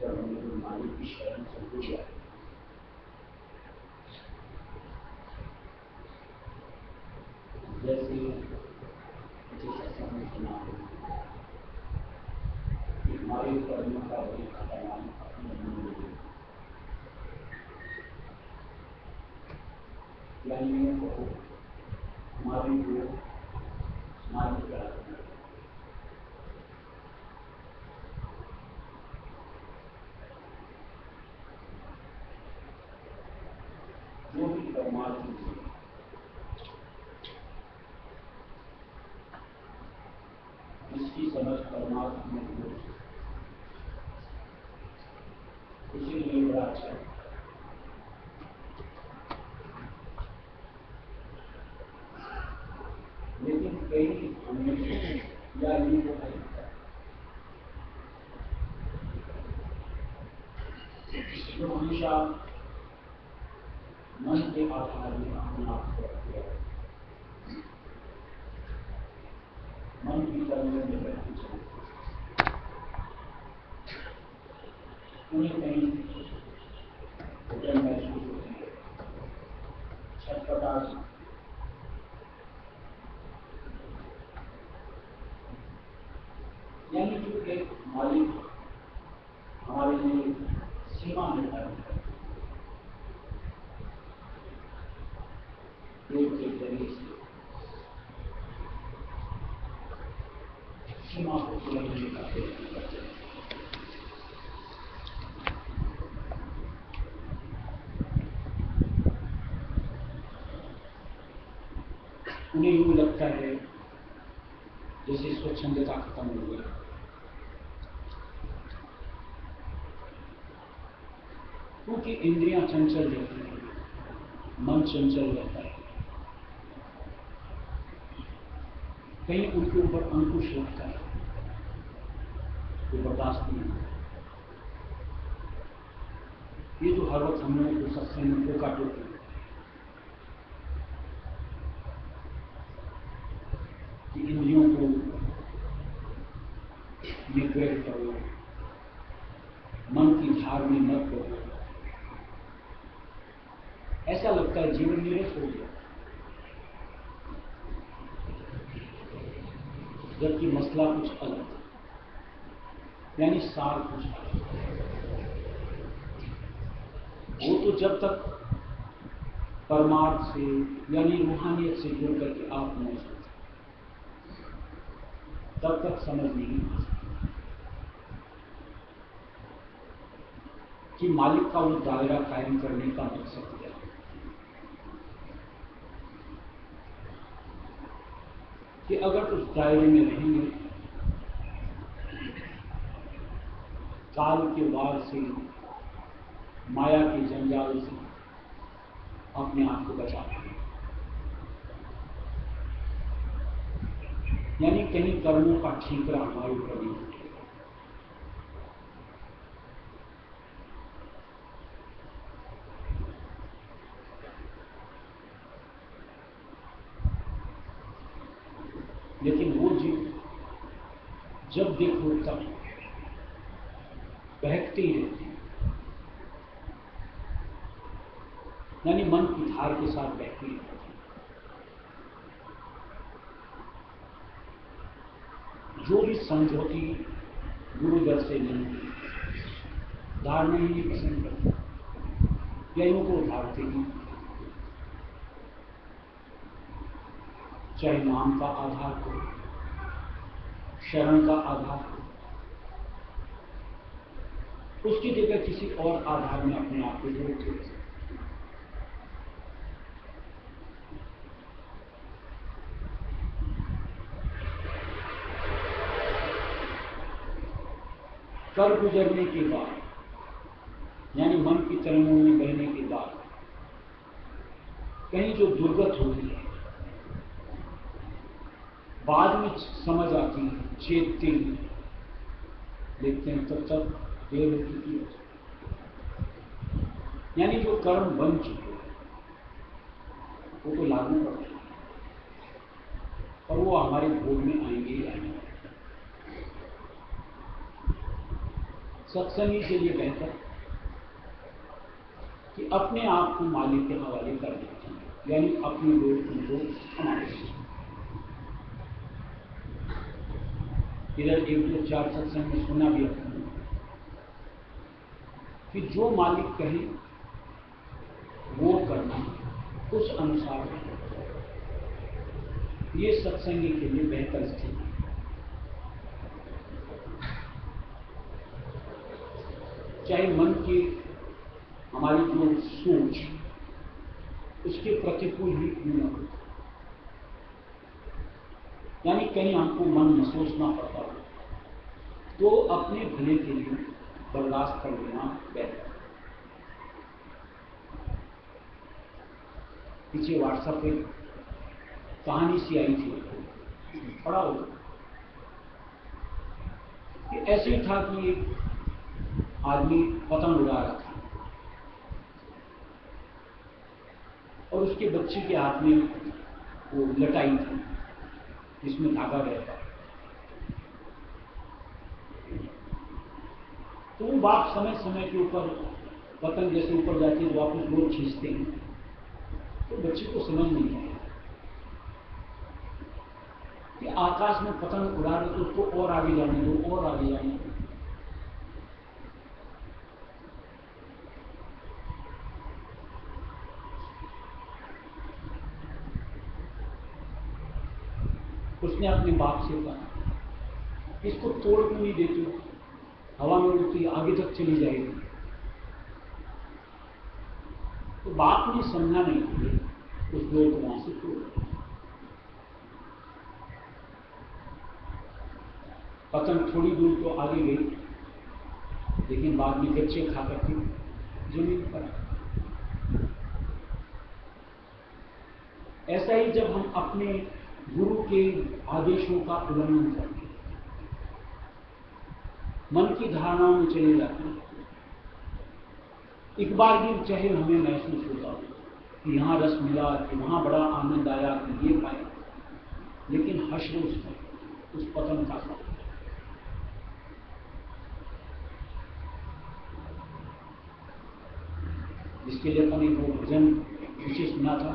पर हमें मालिक की शरण से जुड़ जाए। जैसे सुना कि हमारे कर्मों का वही खतरनाक अपने मन यानी हमारी जो मालिक जो भी परमात्मा इसकी समझ परमात्मा में हो, इसीलिए बड़ा अच्छा है। लेकिन कई हमें या ये वो है जो हमेशा मन के आधार में अपने आप को रखते हैं, मन की तरंगों में बैठे चलते, उन्हें कहीं उठन महसूस होती है, छटपटाहट, यानी जो एक मालिक हमारे लिए सीमा निर्धारित है, योग के जरिए से सीमा को समझने का प्रयत्न करते हैं। उन्हें यूं लगता है जैसे स्वच्छंदता खत्म हो गई, क्योंकि इंद्रियां चंचल रहती हैं, मन चंचल रहता है, कहीं उनके ऊपर अंकुश लगता है तो बर्दाश्त नहीं होता। ये जो हर वक्त हम लोगों को सत्संग में टोका टोकी कि इंद्रियों को निग्रह करो, मन की धार में मत करो, ऐसा लगता है जीवन निरस हो गया, जबकि मसला कुछ अलग, यानी सार कुछ अलग। वो तो जब तक परमार्थ से यानी रूहानियत से जुड़ करके आप नहीं सकते, तब तक समझ नहीं आ सकती कि मालिक का वो दायरा कायम करने का मकसद क्या है, कि अगर उस दायरे में रहेंगे, काल के वार से, माया के जंजाल से अपने आप को बचा पाएंगे, यानी कहीं कर्मों का ठीकरा हमारे ऊपर नहीं उठेगा। लेकिन वो जीव जब देखो तब बहकती रहती है, यानी मन की धार के साथ बहती रहती है। जो भी समझौती गुरुदर से नहीं, धारना ही नहीं पसंद करते, या इनको धारते ही, चाहे नाम का आधार हो, शरण का आधार हो, उसकी जगह किसी और आधार में अपने आप को जोड़ते हैं। कर गुजरने के बाद, यानी मन की तरंगों में बहने के बाद कहीं जो दुर्गत होती है, बाद में समझ आती है, चेतती है, देखते हैं तब तक देर हो चुकी है। यानी जो कर्म बन चुके हैं वो तो लागू पड़ते हैं और वो हमारे भोग में आएंगे ही आएंगे। सत्संगी के लिए बेहतर कि अपने आप को मालिक के हवाले कर देना चाहिए, यानी अपने लोग उनको हमारे। इधर 1-2-4 सत्संग में सुना भी अपने कि जो मालिक कहे वो करना, उस अनुसार ये सत्संगी के लिए बेहतर स्थिति। चाहे मन की हमारी जो सोच उसके प्रतिकूल ही क्यों न हो, यानी कहीं हमको मन में सोचना पड़ता हो तो अपने भले के लिए बर्दाश्त कर लेना बेहतर। पीछे व्हाट्सएप पे कहानी सी आई थी, पढ़ा हो कि ऐसे ही था कि एक आदमी पतंग उड़ा रहा था और उसके बच्चे के हाथ में वो लटाई थी जिसमें धागा रहता। तो वो बाप समय समय के ऊपर पतंग जैसे ऊपर जाती है, वापस लोग खींचते हैं, तो बच्चे को समझ नहीं आया कि आकाश में पतंग उड़ा रहे तो उसको और आगे जाने दो, और आगे जाने दो। उसने अपने बाप से कहा, इसको तोड़ क्यों नहीं देती, हवा में उड़ती आगे तक चली जाएगी। तो बाप ने समझा नहीं, उस डोर को वहां से तोड़। पतंग थोड़ी दूर तो आगे गई, लेकिन बाद में बच्चे खा करके जमीन पर। ऐसा ही जब हम अपने गुरु के आदेशों का उल्लंघन करते हैं, मन की धारणाओं में चले जाते हैं, एक बार भी चाहे हमें महसूस होता हो कि यहां रस मिला, कि वहां बड़ा आनंद आया, कि ये पाया, लेकिन हशरोस में उस पतंग का साथ। जिसके लिए अपन एक वो भजन पीछे सुना था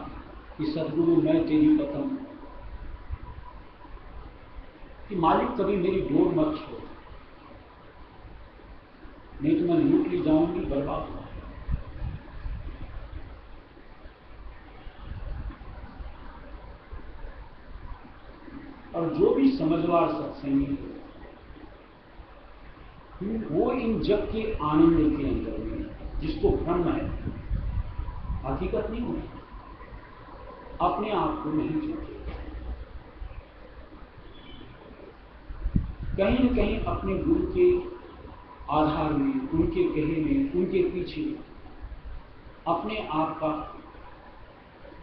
कि सदगुरु मैं तेरी पतंग, कि मालिक कभी मेरी डोर मत छोड़, नहीं तो मैं लूट ली जाऊंगी, बर्बाद हो। और जो भी समझदार सत्संगी वो इन जग के आनंद के अंदर में, जिसको भ्रम है, हकीकत नहीं होती, अपने आप को नहीं छोड़ते, कहीं न कहीं अपने गुरु के आधार में, उनके कहे में, उनके पीछे अपने आप का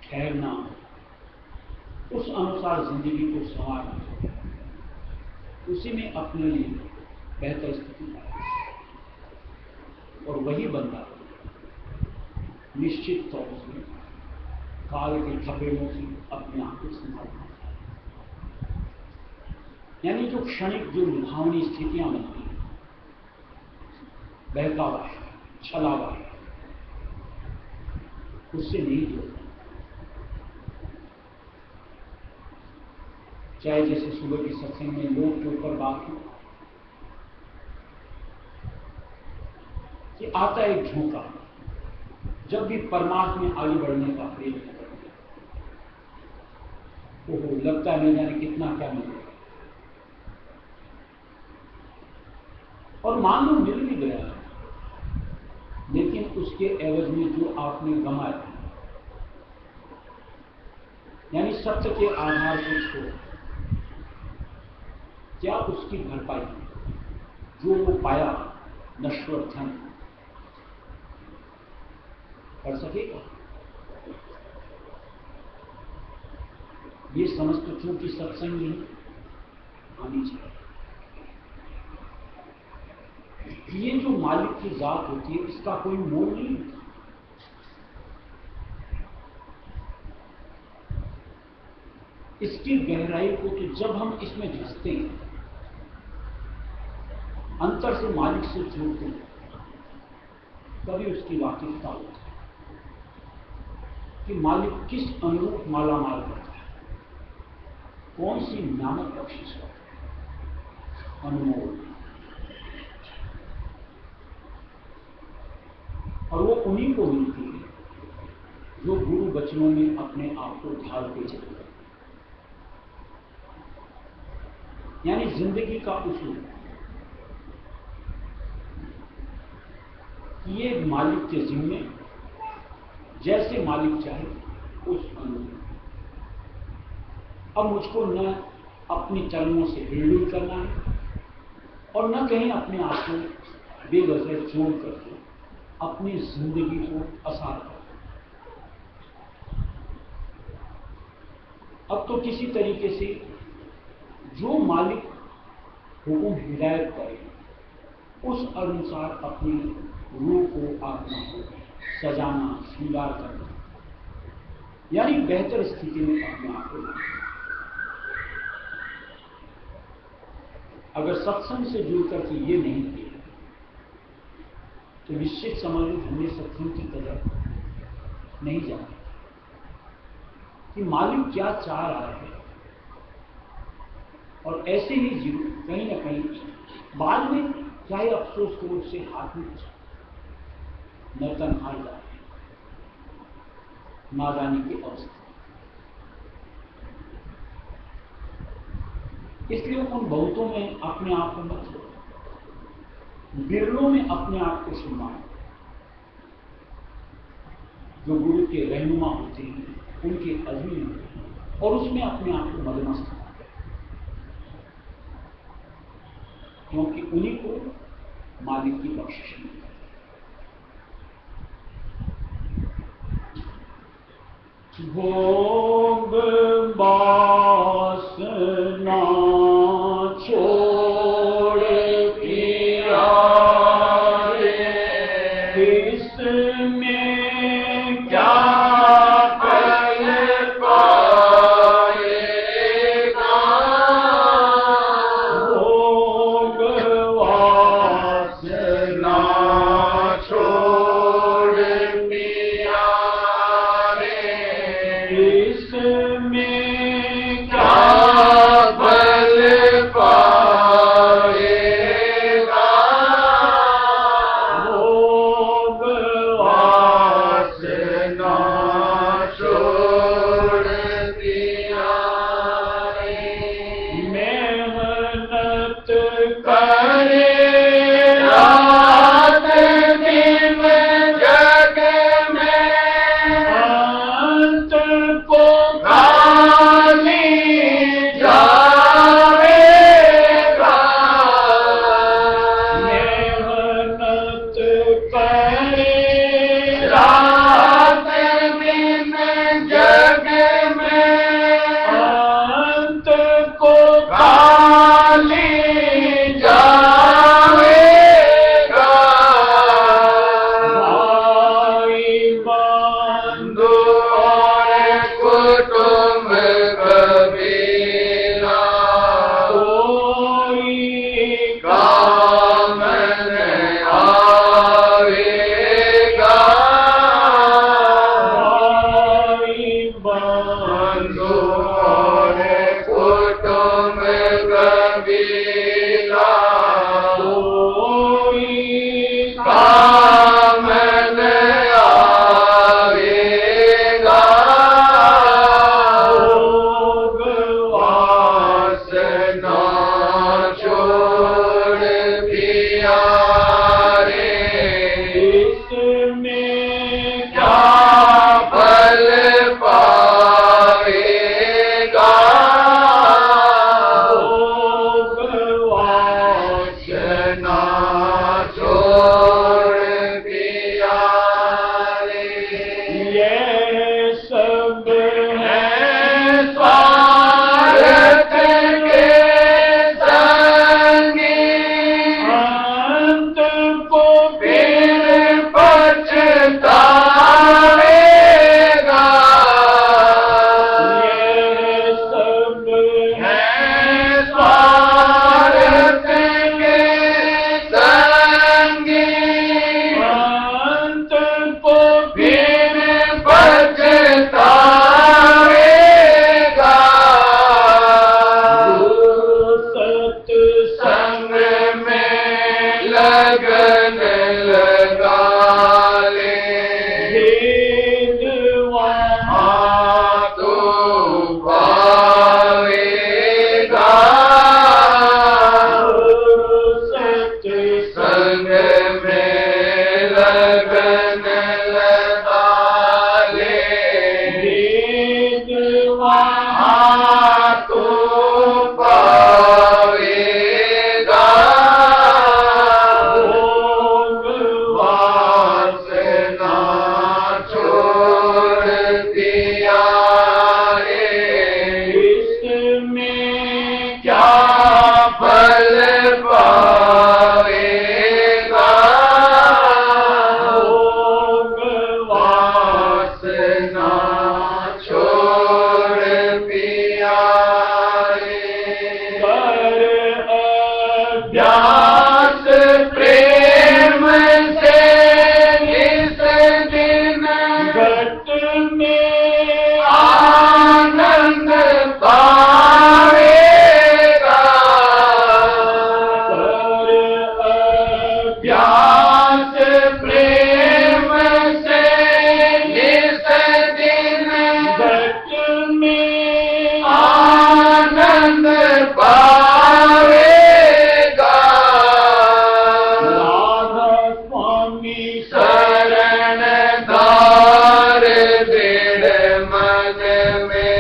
ठहरना, उस अनुसार जिंदगी को संवारना, उसी में अपने लिए बेहतर स्थिति आए। और वही बंदा निश्चित तौर से काल के थपेड़ों से अपने आप को संभालना, यानी जो क्षणिक जो लुभावनी स्थितियां बनती हैं, बहकावा है, छलावा है, उससे नहीं जोड़ना। चाहे जैसे सुबह के सत्संग में लोग के ऊपर बात हो कि आता है एक झोंका, जब भी परमार्थ में आगे बढ़ने का प्रयत्न करते हैं, ओहो लगता है न जाने कितना क्या मिलेगा, और मान लो मिल भी गया, लेकिन उसके एवज में जो आपने गंवाया, यानी सत्य के आधार को छोड़, क्या उसकी भरपाई जो वो पाया नश्वर धन कर सकेगा? ये समझ तो चूंकि सत्संग में आनी चाहिए। ये जो मालिक की जात होती है, इसका कोई मोल नहीं होता। इसकी गहराई को तो जब हम इसमें घुसते हैं, अंतर से मालिक से जोड़ते हैं, तभी उसकी वाकिफता होती है कि मालिक किस अनुरूप मालामाल करता है, कौन सी नामक बख्शिश करता है, अनमोल। और वो उन्हीं को मिलती है जो गुरु वचनों में अपने आप को ढालते चले, यानी जिंदगी का उसूल। ये मालिक के जिम्मे, जैसे मालिक चाहे उस अनुरूप। अब मुझको न अपने चरणों से हिलडुल करना है और न कहीं अपने आप को बेवजह जोड़ करके अपनी जिंदगी को आसार कर। अब तो किसी तरीके से जो मालिक हुकुम हिदायत करे उस अनुसार अपनी रूह को आत्मा को सजाना, श्रृंगार करना, यानी बेहतर स्थिति में अपने आप को लाना। अगर सत्संग से जुड़कर के ये नहीं किया तो निश्चित समझ लो हमने सत्संग की कदर नहीं जाना कि मालिक क्या चाह रहा है, और ऐसे ही जीव कहीं ना कहीं बाद में चाहे अफसोस करो उससे हाथ में नर्तन हार जाए, नादानी की अवस्था। इसलिए उन बहुतों में अपने आप को मत छोड़ो, बिरलों में अपने आप को सम्मान, जो गुरु के रहनुमा होते हैं, उनके अधीन होते हैं, और उसमें अपने आप को मदमस्त, क्योंकि उन्हीं को मालिक की बख्शिश मिलती है। भोग वासना छोड़ पिया रे, इसमें क्या फल पाएगा। भोग वासना छोड़ पिया रे, इसमें क्या फल पाएगा। भोग वासना छोड़ दिया रे, मेहनत करे रात दिन जग में, अंत को खाली जाएगा। मेहनत करे रात दिन जग में, अंत को खाली जाएगा। भाई बंधु और कुटुंब कबीला, कोई काम नहीं आवेगा। भाई बंधु और कुटुंब कबीला, कोई काम नहीं आवेगा। भोग वासना छोड़ पिया रे, इसमें क्या फल पाएगा। भोग वासना छोड़ पिया रे, ये सब है स्वार्थ के संगी, अंत को फिर पछतावेगा। ये सब है स्वार्थ के लगन लगा ले। भेद वहाँ तो पावेगा संग में लगन लगा ले। भेद वहाँ तो पावेगा भोग वासना छोड़ दिया रे। इसमें क्या फल पावेगा भोग वासना छोड़ दिया रे। कर व्यास प्रेम से इस दिन घट में आनंद पावेगा। कर व्यास प्रेम से इस दिन घट में आनंद पावेगा। राधा स्वामी शरण धार दृढ़ मन में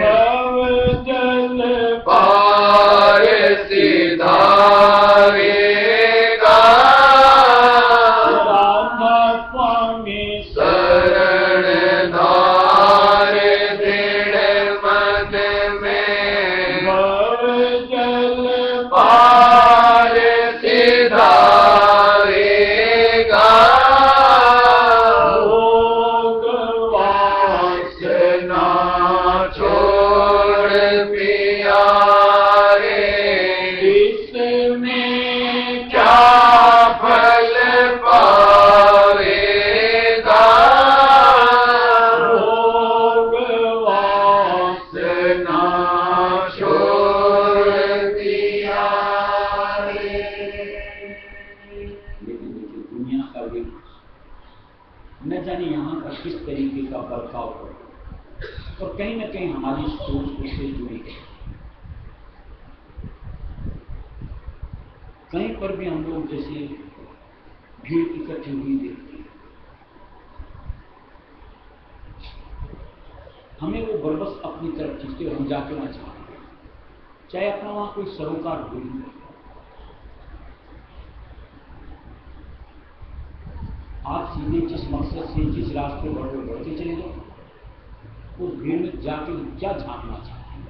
भव जल पार सिधारेगा। राधा स्वामी शरण धार दृढ़ मन में भव जल पार सिधारेगा। भोग वासना छोड़ पिया रे। इसमें क्या फल पावेगा भोग वासना छोड़ दिया रे। लेकिन देखिए दुनिया का भी न जाने यहाँ का किस तरीके का बर्ताव हो और कहीं न कहीं हमारी सोच उससे जुड़ी है। कहीं पर भी हम लोग जैसे भीड़ इकट्ठी हुई देखते हैं, हमें वो बरबस अपनी तरफ खींचते और हम जाके वहां चाहते हैं, चाहे अपना वहां कोई सरोकार हो ही नहीं। आप सीधे जिस मकसद से जिस रास्ते बढ़ते चले जाओ, उस भीड़ में जाके क्या झांकना चाहते हैं,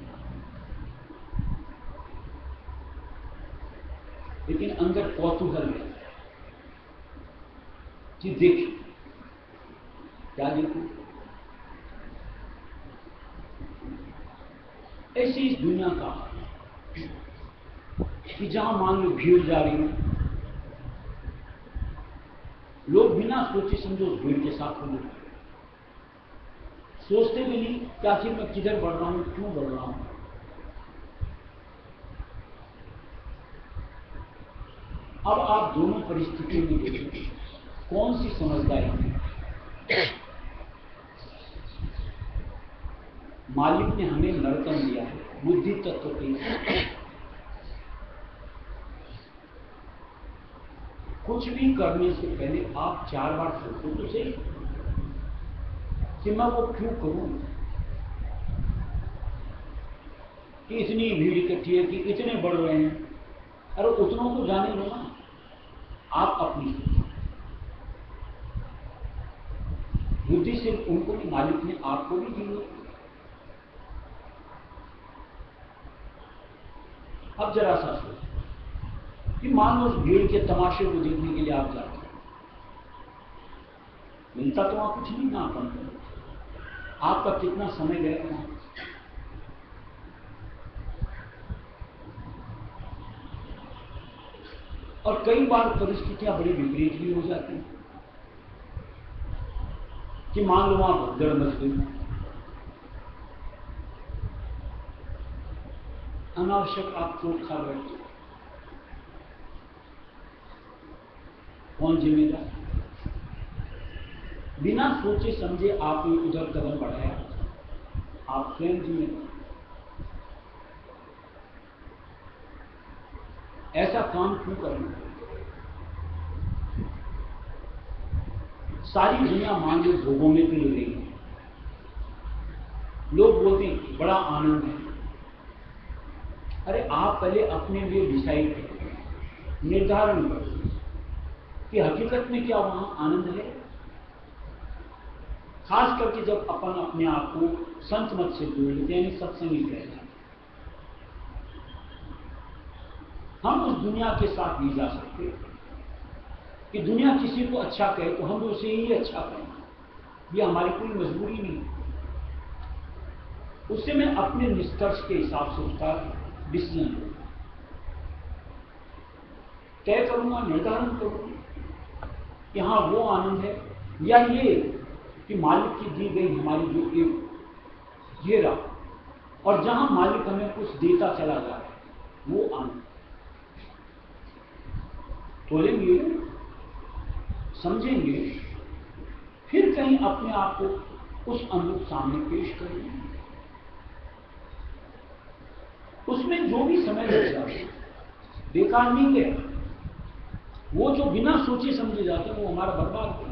लेकिन अंदर कौतूहल है कि देखिए क्या देखूं। ऐसी इस दुनिया का कि जहां मान लो भीड़ जा रही है, लोग बिना सोचे समझो उस भीड़ के साथ हो जाते, सोचते भी नहीं कि आखिर मैं किधर बढ़ रहा हूं, क्यों बढ़ रहा हूं। अब आप दोनों परिस्थितियों में देखिए कौन सी समझदारी है। मालिक ने हमें नर्तन दिया है बुद्धि तत्व के, कुछ भी करने से पहले आप 4 बार सोचो तो सही कि मैं वो क्यों करूं, कि इतनी भीड़ इकट्ठी है, कि इतने बढ़ रहे हैं। अरे उतनों को जाने दो ना, आप अपनी बुद्धि सिर्फ उनको नहीं, मालिक ने आपको भी दी है। अब जरा सा सोचो कि मान लो उस भीड़ के तमाशे को देखने के लिए आप जाते हैं, मिलता तो वहां कुछ नहीं ना अपन को, आपका कितना समय गया वहां। और कई बार परिस्थितियां बड़ी विपरीत भी हो जाती हैं कि मान लो वहां भगदड़ मच गई, अनावश्यक आप चोट खा बैठे, कौन जिम्मेदार? बिना सोचे समझे आपने उधर कदम बढ़ाया, आप स्वयं जिम्मेदार। ऐसा काम क्यों करना? सारी दुनिया मान लो भोगों में तो ले रही है। लोग बोलते हैं बड़ा आनंद है। अरे आप पहले अपने लिए डिसाइड करो, निर्धारण करो कि हकीकत में क्या वहां आनंद है। खास करके जब अपन अपने आप को संत मत से जोड़ लेते हैं, यानी सत्संगी कहते हैं, हम उस दुनिया के साथ नहीं जा सकते कि दुनिया किसी को अच्छा कहे तो हम उसे ही अच्छा कहें। यह हमारी कोई मजबूरी नहीं। उससे मैं अपने निष्कर्ष के हिसाब से उसका डिसीजन लूंगा, तय करूंगा, निर्धारण करूंगा कि हाँ वो आनंद है, या ये कि मालिक की दी गई हमारी जो एक घेरा, और जहां मालिक हमें कुछ देता चला जा रहा है, वो आनंद। तोलेंगे, समझेंगे, फिर कहीं अपने आप को उस अनुभव सामने पेश करेंगे। उसमें जो भी समय लग जाए बेकार नहीं है। वो जो बिना सोचे समझे जाते हैं वो हमारा बर्बाद है।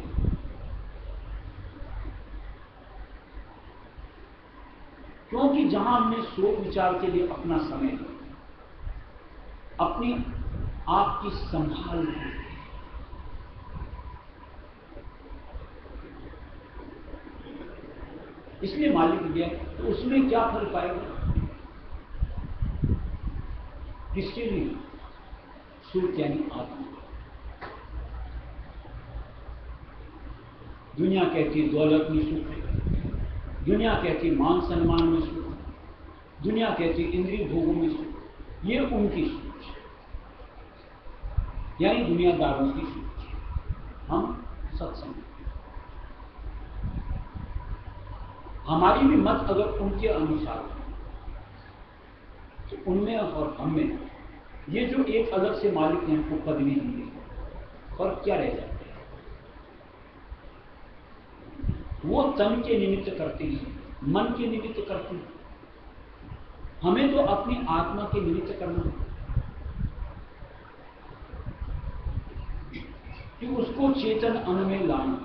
क्योंकि जहां हमने सोच विचार के लिए अपना समय, अपनी आपकी संभाल है, इसलिए मालिक दिया, तो उसमें क्या फल पाएगा? किसके लिए? सुख यानी आत्मा। दुनिया कहती दौलत में सुख है, दुनिया कहती मान सम्मान में सुख है, दुनिया कहती इंद्रिय भोगों में सुख। ये उनकी सोच, यानी दुनियादारों की सोच। हम सत्संग, हमारी भी मत अगर उनके अनुसार हो तो उनमें और हम में ये जो एक अलग से मालिक ने हमको पदवी दी है, फर्क क्या रह जाता है? वो तन के निमित्त करते हैं, मन के निमित्त करते हैं। हमें तो अपनी आत्मा के निमित्त करना है कि उसको चेतन अन्न में लाना,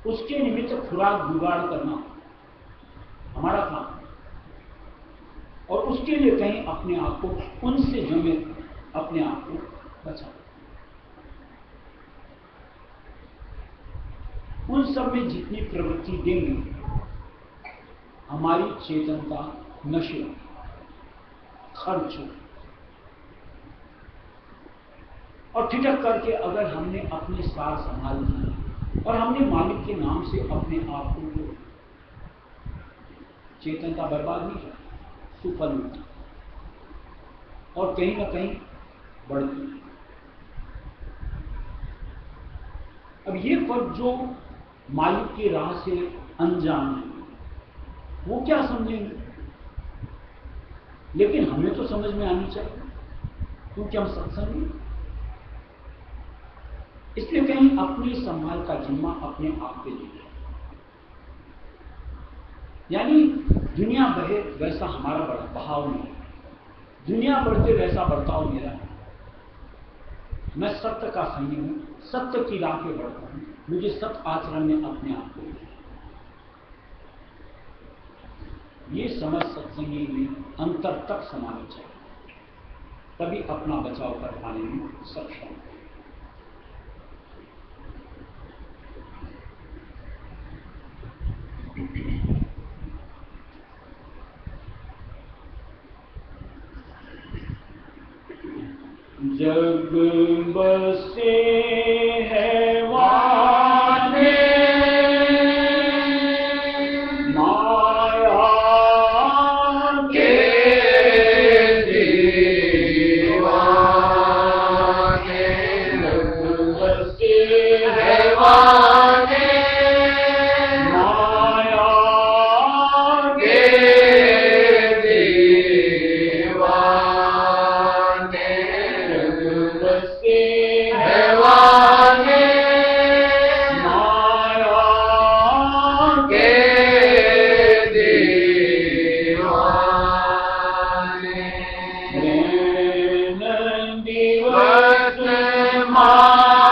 उसके निमित्त खुराक जुगाड़ करना हमारा काम, और उसके लिए कहीं अपने आप को उनसे जमे अपने आप को बचाना। उन सब में जितनी प्रवृत्ति देंगे हमारी चेतनता नशे खर्च और ठिठक करके अगर हमने अपने सार संभाल दिए और हमने मालिक के नाम से अपने आप को, चेतनता बर्बाद नहीं है, सुफल मिलता और कहीं ना कहीं बढ़ती। अब ये फर्क जो मालिक की राह से अनजान है वो क्या समझेंगे, लेकिन हमें तो समझ में आनी चाहिए क्योंकि हम सत्संगी। इसलिए कहीं अपनी संभाल का जिम्मा अपने आप पे ले, यानी दुनिया बहे वैसा हमारा बहाव नहीं, दुनिया बढ़ते वैसा बर्ताव मेरा है। मैं सत्य का संगी हूं, सत्य की राह पे बढ़ता हूं, मुझे सत्य आचरण में अपने आप को, ये समझ सत्संगी में अंतर तक समानी चाहिए, तभी अपना बचाव कर पाने में सक्षम है। जग बसे है वाने माया के दीवाने, जग बसे है वाने माया के दीवाने, बसे है वाने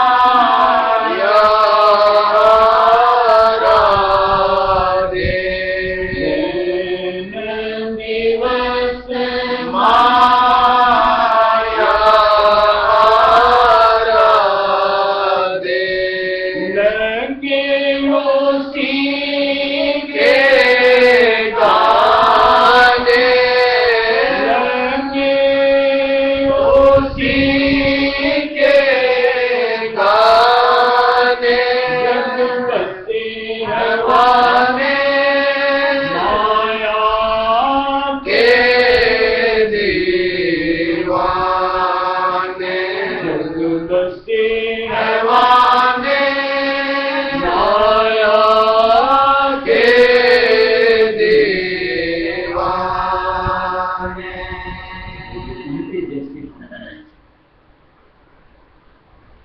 माया राधे दिवस माया राधे लगे उसी के गाने लगे उसी के गाने जग बसे हवाने माया के दीवाने जग बसे हवाने माया के दीवाने उनके जैसे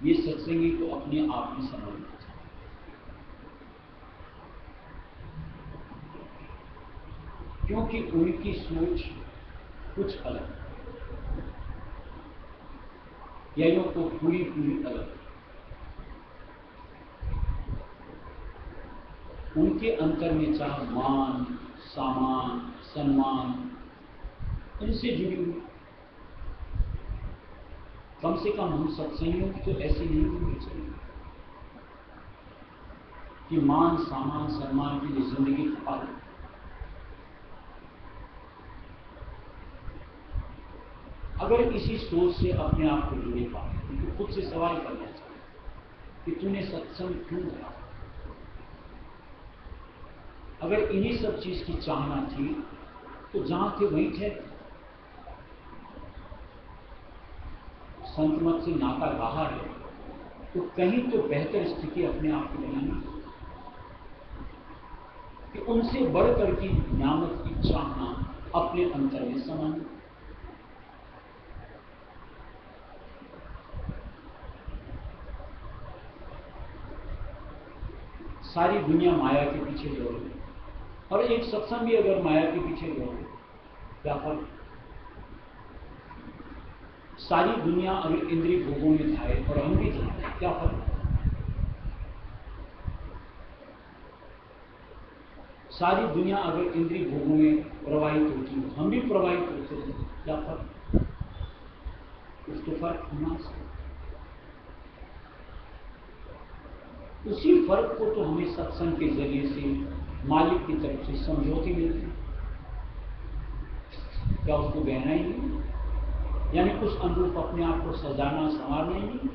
ये सत्संगी को अपने आप में समझना चाहिए, क्योंकि उनकी सोच कुछ अलग है, या यूं तो पूरी अलग है। उनके अंतर में चाह मान, सामान, सम्मान इनसे जुड़ी हुई। कम से कम हम सत्संगियों की तो ऐसी नहीं होनी चाहिए कि मान, सामान, सम्मान की लिए जिंदगी खपा ले। अगर इसी सोच से अपने आप को जुड़े पाए तो खुद से सवाल करना चाहिए कि तूने सत्संग क्यों करा। अगर इन्हीं सब चीज की चाहना थी तो जहां थे वहीं थे। संत मत से नाता रहा है तो कहीं तो बेहतर स्थिति अपने आप को बनानी कि उनसे बढ़कर की नियामत की चाहना अपने अंतर में समानी। सारी दुनिया माया के पीछे दौड़ रही और एक सत्संग भी अगर माया के पीछे दौड़े क्या फर्क। सारी दुनिया अगर इंद्रिय भोगों में जाए और हम भी जाए क्या फर्क। सारी दुनिया अगर इंद्रिय भोगों में प्रवाहित होती हो हम भी प्रवाहित होते हैं क्या फर्क। कुछ तो फर्क होना चाहिए। उसी फर्क को तो हमें सत्संग के जरिए से मालिक की तरफ से समझौती मिलती। क्या उसको गहना ही नहीं, यानी उस अनुरूप अपने आप को सजाना संवारना ही नहीं।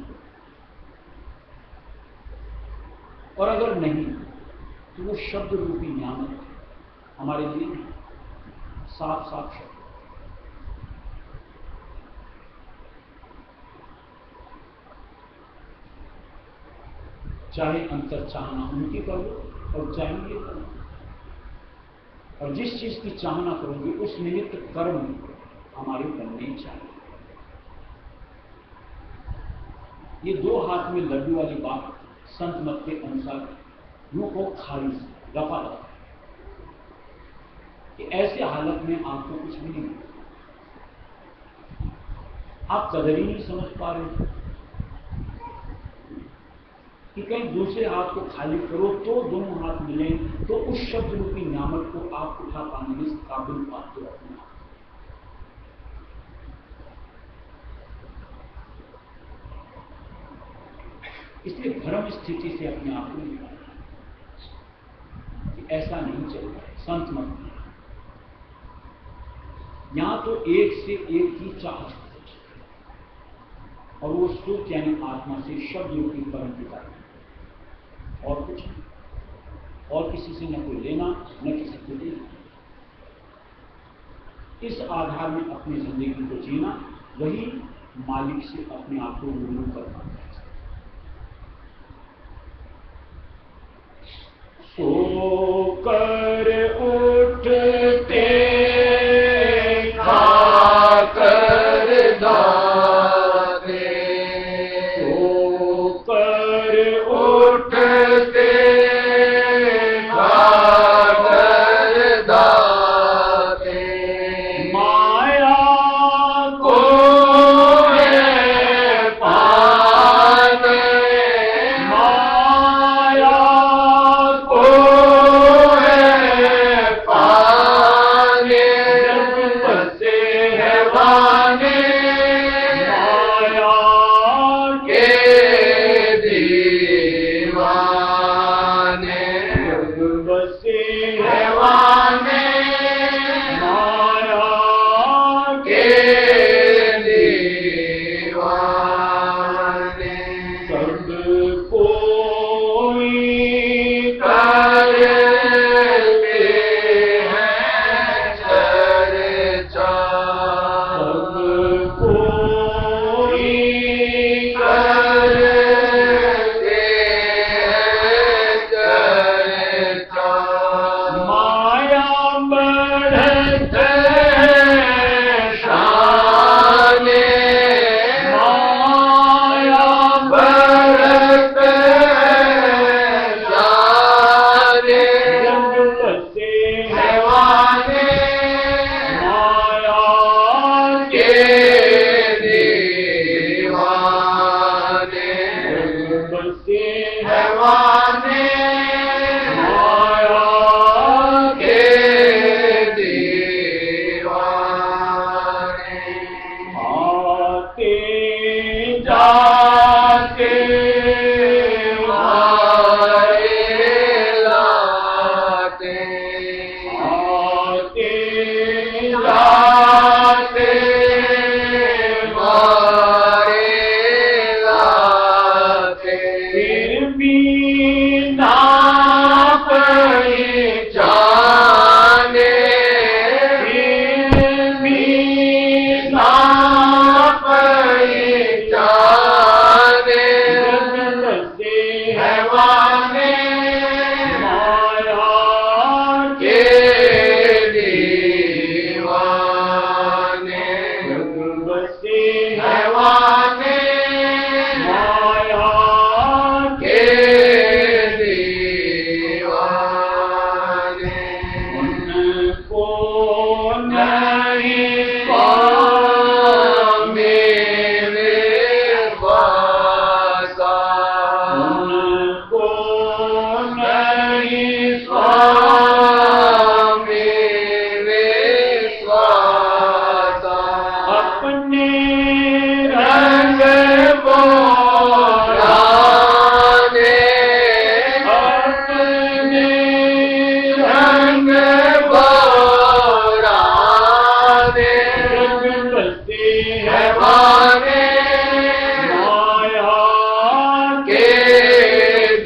और अगर नहीं तो वो शब्द रूपी नियामत हमारे लिए साफ साफ शब्द। चाहे अंतर चाहना उनकी करो और चाहे ये करो, और जिस चीज की चाहना करोगे उस निमित्त कर्म हमारे बनने चाहिए। ये दो हाथ में लड्डू वाली बात संत मत के अनुसार यूं को खारिज रफा रफा कि ऐसे हालत में आपको कुछ भी नहीं मिलता। आप कदर ही नहीं समझ पा रहे कि कहीं दूसरे हाथ को खाली करो तो दोनों हाथ मिले तो उस शब्द रूपी नियामत को आप उठा पाने में काबिल पाते हो अपने आप। इसलिए भ्रम स्थिति से अपने आप को निकालना कि ऐसा नहीं चलता है। संत मत यहां तो एक से एक की चाह और वो सुख यानी आत्मा से शब्द रूपी परम पिता और कुछ नहीं, और किसी से न कोई लेना न किसी को देना। इस आधार में अपनी जिंदगी को जीना वही मालिक से अपने आप को रूबरू करना है। सोकर उठते खाकर दाने सोकर उठते खाकर दाने माया को पाने बसे हैवाने माया के दीवाने आते जाते मारे लाते आते जाते मारे लाते फिर भी ना पहचाने फिर भी ना पहचाने जग बसे हैवाने माया के दीवाने जग बसे हैवाने माया के दीवाने उनको नहीं पामे विश्वासा उनको नहीं स्वामी विश्वासा अपने रंग बोलाने अपने रंग बोलाने जग बसे हैवाने माया के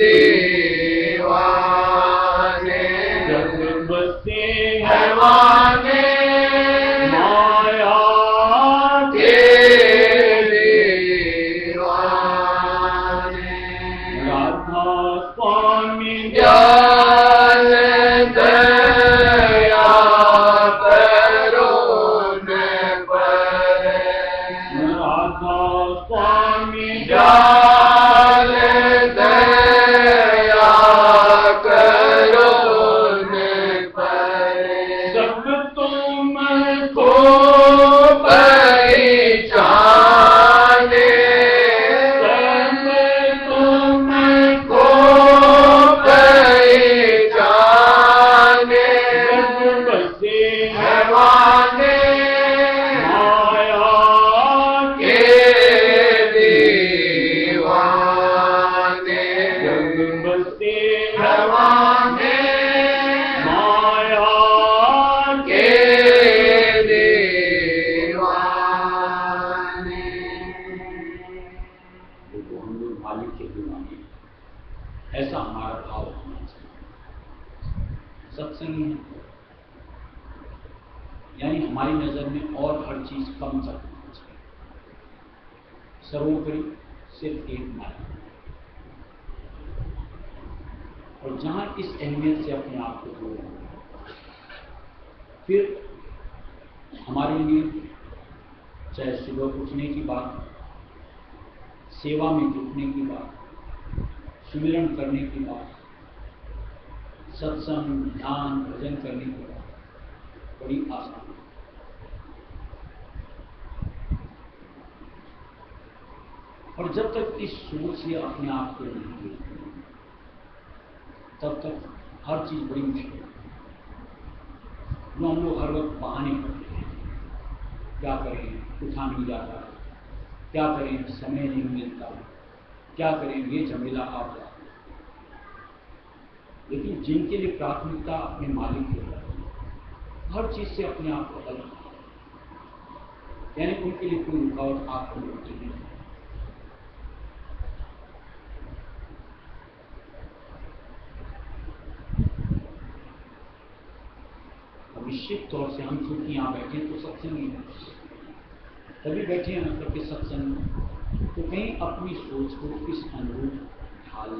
दीवाने जग बसे हैवाने माया के दीवाने राधा स्वामी ज्ञान दया करुण पर राधा स्वामी ज्ञान दया करुण पर सब तुमको को पहचाने सब तुमको पहचाने जग बसे हैवाने माया के दीवाने जग बसे हैवाने माया के दीवाने देखो हम लोग मालिक के दीवाने ऐसा हमारा भाव होना चाहिए। सत्संग यानी हमारी नजर में और हर चीज कम चल होना चाहिए। सर्वोपरि सिर्फ एक मालिक। और जहां इस अहमियत से अपने आप को जोड़ें, फिर हमारे लिए चाहे सुबह उठने की बात, सेवा में जुटने की बात, सुमिरन करने की बात, सत्संग, ध्यान, भजन करने की बात बड़ी आसान है। और जब तक इस सोच से अपने आप को नहीं देखते, तब तक हर चीज बड़ी मुश्किल है। जो हम लोग हर वक्त बहाने करते हैं, क्या करें उठा नहीं जाता, क्या करें समय नहीं मिलता, क्या करें ये झमेला आ जाता। लेकिन जिनके लिए प्राथमिकता अपने मालिक की होती है, हर चीज से अपने आप को अलग, यानी उनके लिए कोई रुकावट आपको मिलती नहीं। निश्चित तौर से हम चूंकि यहाँ बैठे तो सत्संग ही है, तभी बैठे हैं मतलब कि सत्संग, तो कहीं अपनी सोच को इस अनुरूप ढाल,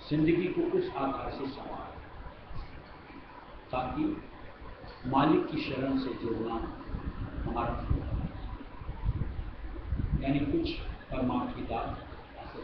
जिंदगी को उस आधार से संवार, ताकि मालिक की शरण से जुड़ना हमारा यानी कुछ परमार्थ की दात ऐसे